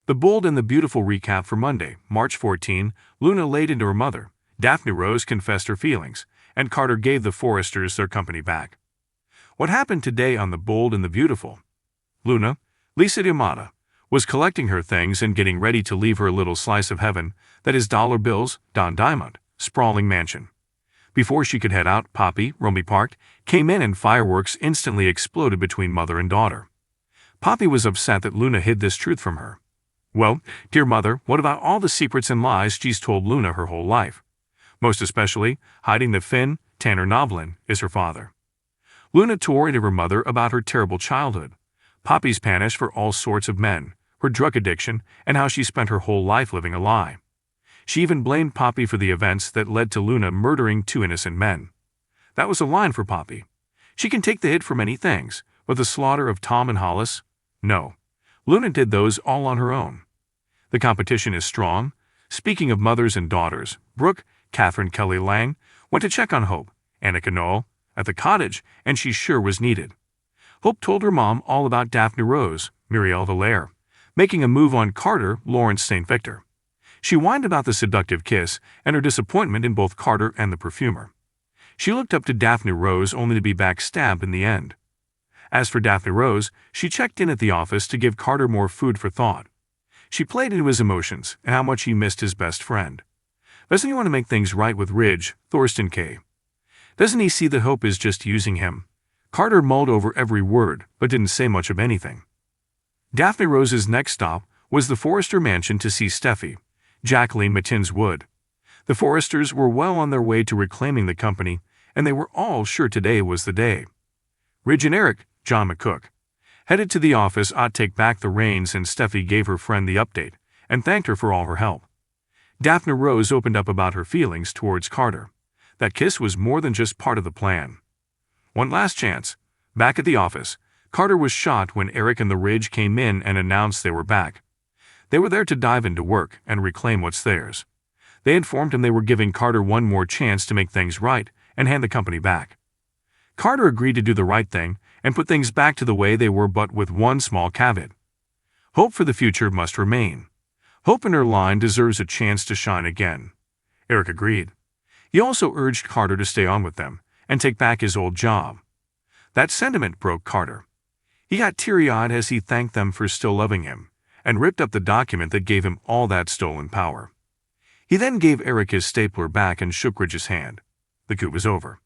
The Bold and the Beautiful recap for Monday, March 14. Luna laid into her mother. Daphne Rose confessed her feelings, and Carter gave the Forresters their company back. What happened today on The Bold and the Beautiful? Luna, Lisa D'Amata, was collecting her things and getting ready to leave her little slice of heaven, that is dollar bills, Don Diamond, sprawling mansion. Before she could head out, Poppy, Romy Park, came in and fireworks instantly exploded between mother and daughter. Poppy was upset that Luna hid this truth from her. Well, dear mother, what about all the secrets and lies she's told Luna her whole life? Most especially, hiding that Finn, Tanner Novlin, is her father. Luna tore into her mother about her terrible childhood, Poppy's panish for all sorts of men, her drug addiction, and how she spent her whole life living a lie. She even blamed Poppy for the events that led to Luna murdering 2 innocent men. That was a line for Poppy. She can take the hit for many things, but the slaughter of Tom and Hollis? No. Luna did those all on her own. The competition is strong. Speaking of mothers and daughters, Brooke, Catherine Kelly Lang, went to check on Hope, Annika Noel, at the cottage, and she sure was needed. Hope told her mom all about Daphne Rose, Muriel Valère, making a move on Carter, Lawrence St. Victor. She whined about the seductive kiss and her disappointment in both Carter and the perfumer. She looked up to Daphne Rose only to be backstabbed in the end. As for Daphne Rose, she checked in at the office to give Carter more food for thought. She played into his emotions and how much he missed his best friend. Doesn't he want to make things right with Ridge, Thorsten Kaye? Doesn't he see that Hope is just using him? Carter mulled over every word, but didn't say much of anything. Daphne Rose's next stop was the Forrester mansion to see Steffi, Jacqueline Matins Wood. The Forresters were well on their way to reclaiming the company, and they were all sure today was the day. Ridge and Eric, John McCook, headed to the office to take back the reins, and Steffi gave her friend the update and thanked her for all her help. Daphne Rose opened up about her feelings towards Carter. That kiss was more than just part of the plan. One last chance. Back at the office, Carter was shocked when Eric and the Ridge came in and announced they were back. They were there to dive into work and reclaim what's theirs. They informed him they were giving Carter one more chance to make things right and hand the company back. Carter agreed to do the right thing and put things back to the way they were, but with one small caveat. Hope for the future must remain. Hope in her line deserves a chance to shine again. Eric agreed. He also urged Carter to stay on with them and take back his old job. That sentiment broke Carter. He got teary-eyed as he thanked them for still loving him and ripped up the document that gave him all that stolen power. He then gave Eric his stapler back and shook Ridge's hand. The coup was over.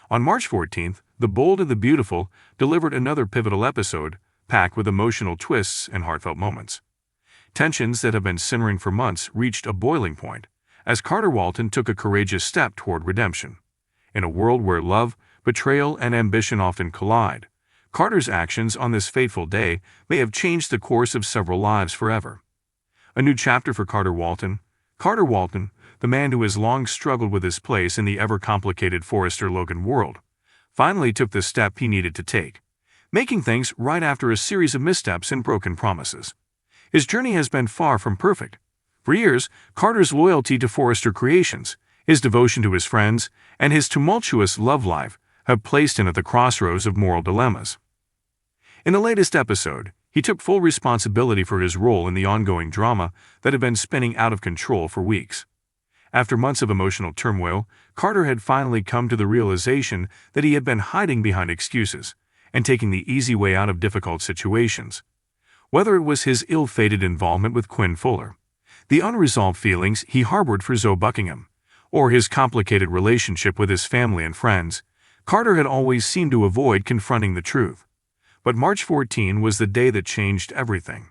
On March 14th, The Bold and the Beautiful delivered another pivotal episode, packed with emotional twists and heartfelt moments. Tensions that have been simmering for months reached a boiling point as Carter Walton took a courageous step toward redemption. In a world where love, betrayal, and ambition often collide, Carter's actions on this fateful day may have changed the course of several lives forever. A new chapter for Carter Walton. Carter Walton, the man who has long struggled with his place in the ever-complicated Forrester-Logan world, finally took the step he needed to take, making things right after a series of missteps and broken promises. His journey has been far from perfect. For years, Carter's loyalty to Forrester Creations, his devotion to his friends, and his tumultuous love life have placed him at the crossroads of moral dilemmas. In the latest episode, he took full responsibility for his role in the ongoing drama that had been spinning out of control for weeks. After months of emotional turmoil, Carter had finally come to the realization that he had been hiding behind excuses and taking the easy way out of difficult situations. Whether it was his ill-fated involvement with Quinn Fuller, the unresolved feelings he harbored for Zoe Buckingham, or his complicated relationship with his family and friends, Carter had always seemed to avoid confronting the truth. But March 14 was the day that changed everything.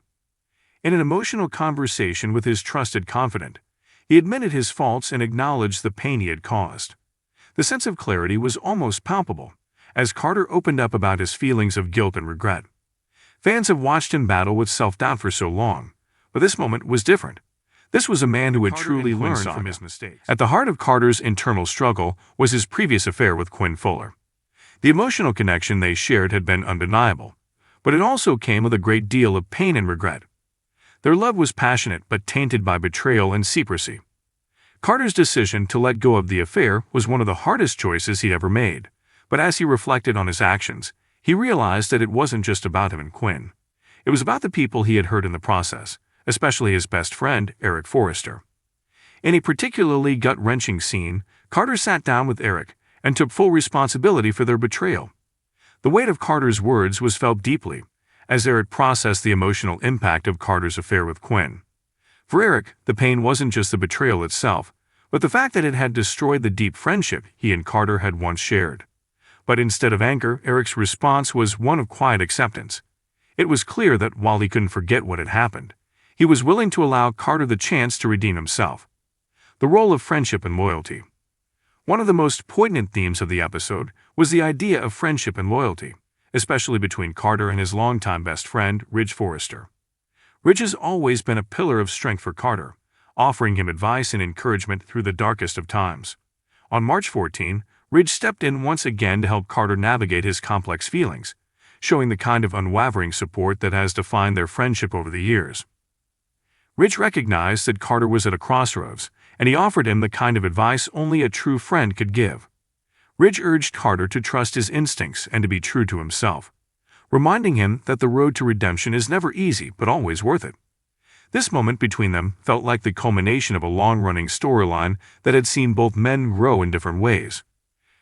In an emotional conversation with his trusted confidant, he admitted his faults and acknowledged the pain he had caused. The sense of clarity was almost palpable as Carter opened up about his feelings of guilt and regret. Fans have watched him battle with self-doubt for so long, but this moment was different. This was a man who had truly learned from his mistakes. At the heart of Carter's internal struggle was his previous affair with Quinn Fuller. The emotional connection they shared had been undeniable, but it also came with a great deal of pain and regret. Their love was passionate but tainted by betrayal and secrecy. Carter's decision to let go of the affair was one of the hardest choices he'd ever made, but as he reflected on his actions, he realized that it wasn't just about him and Quinn. It was about the people he had hurt in the process, especially his best friend, Eric Forrester. In a particularly gut-wrenching scene, Carter sat down with Eric and took full responsibility for their betrayal. The weight of Carter's words was felt deeply, as Eric processed the emotional impact of Carter's affair with Quinn. For Eric, the pain wasn't just the betrayal itself, but the fact that it had destroyed the deep friendship he and Carter had once shared. But instead of anger, Eric's response was one of quiet acceptance. It was clear that while he couldn't forget what had happened, he was willing to allow Carter the chance to redeem himself. The role of friendship and loyalty. One of the most poignant themes of the episode was the idea of friendship and loyalty, especially between Carter and his longtime best friend, Ridge Forrester. Ridge has always been a pillar of strength for Carter, offering him advice and encouragement through the darkest of times. On March 14, Ridge stepped in once again to help Carter navigate his complex feelings, showing the kind of unwavering support that has defined their friendship over the years. Ridge recognized that Carter was at a crossroads, and he offered him the kind of advice only a true friend could give. Ridge urged Carter to trust his instincts and to be true to himself, reminding him that the road to redemption is never easy but always worth it. This moment between them felt like the culmination of a long-running storyline that had seen both men grow in different ways.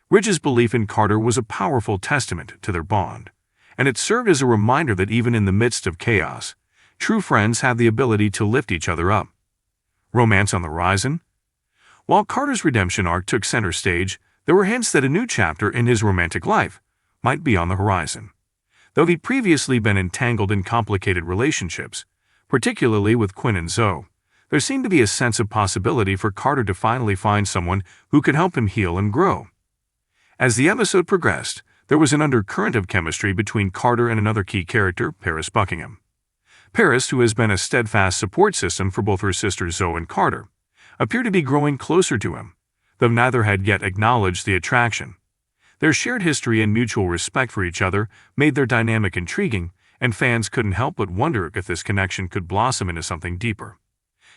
Ridge's belief in Carter was a powerful testament to their bond, and it served as a reminder that even in the midst of chaos, true friends have the ability to lift each other up. Romance on the horizon? While Carter's redemption arc took center stage, there were hints that a new chapter in his romantic life might be on the horizon. Though he'd previously been entangled in complicated relationships, particularly with Quinn and Zoe, there seemed to be a sense of possibility for Carter to finally find someone who could help him heal and grow. As the episode progressed, there was an undercurrent of chemistry between Carter and another key character, Paris Buckingham. Paris, who has been a steadfast support system for both her sisters Zoe and Carter, appeared to be growing closer to him, though neither had yet acknowledged the attraction. Their shared history and mutual respect for each other made their dynamic intriguing, and fans couldn't help but wonder if this connection could blossom into something deeper.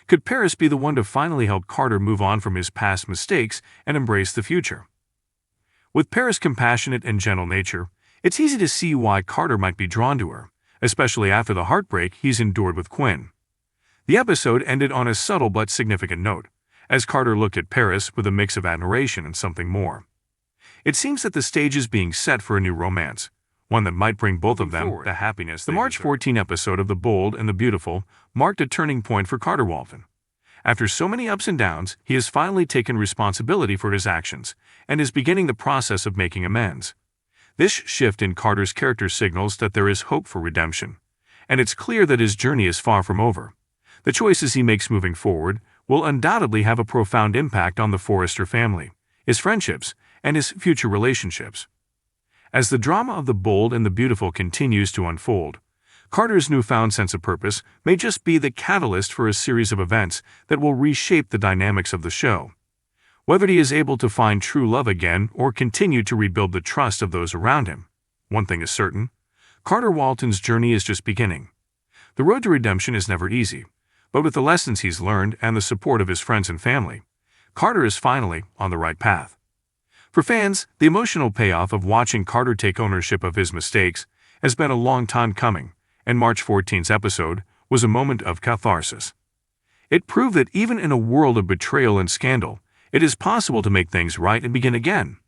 Could Paris be the one to finally help Carter move on from his past mistakes and embrace the future? With Paris' compassionate and gentle nature, it's easy to see why Carter might be drawn to her, especially after the heartbreak he's endured with Quinn. The episode ended on a subtle but significant note, as Carter looked at Paris with a mix of admiration and something more. It seems that the stage is being set for a new romance, one that might bring both of them the happiness they deserve. The March 14 episode of The Bold and the Beautiful marked a turning point for Carter Walton. After so many ups and downs, he has finally taken responsibility for his actions and is beginning the process of making amends. This shift in Carter's character signals that there is hope for redemption, and it's clear that his journey is far from over. The choices he makes moving forward will undoubtedly have a profound impact on the Forrester family, his friendships, and his future relationships. As the drama of The Bold and the Beautiful continues to unfold, Carter's newfound sense of purpose may just be the catalyst for a series of events that will reshape the dynamics of the show. Whether he is able to find true love again or continue to rebuild the trust of those around him, one thing is certain: Carter Walton's journey is just beginning. The road to redemption is never easy, but with the lessons he's learned and the support of his friends and family, Carter is finally on the right path. For fans, the emotional payoff of watching Carter take ownership of his mistakes has been a long time coming, and March 14's episode was a moment of catharsis. It proved that even in a world of betrayal and scandal, it is possible to make things right and begin again.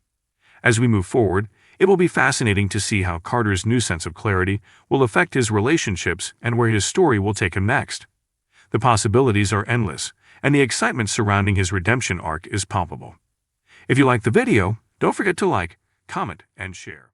As we move forward, it will be fascinating to see how Carter's new sense of clarity will affect his relationships and where his story will take him next. The possibilities are endless, and the excitement surrounding his redemption arc is palpable. If you liked the video, don't forget to like, comment, and share.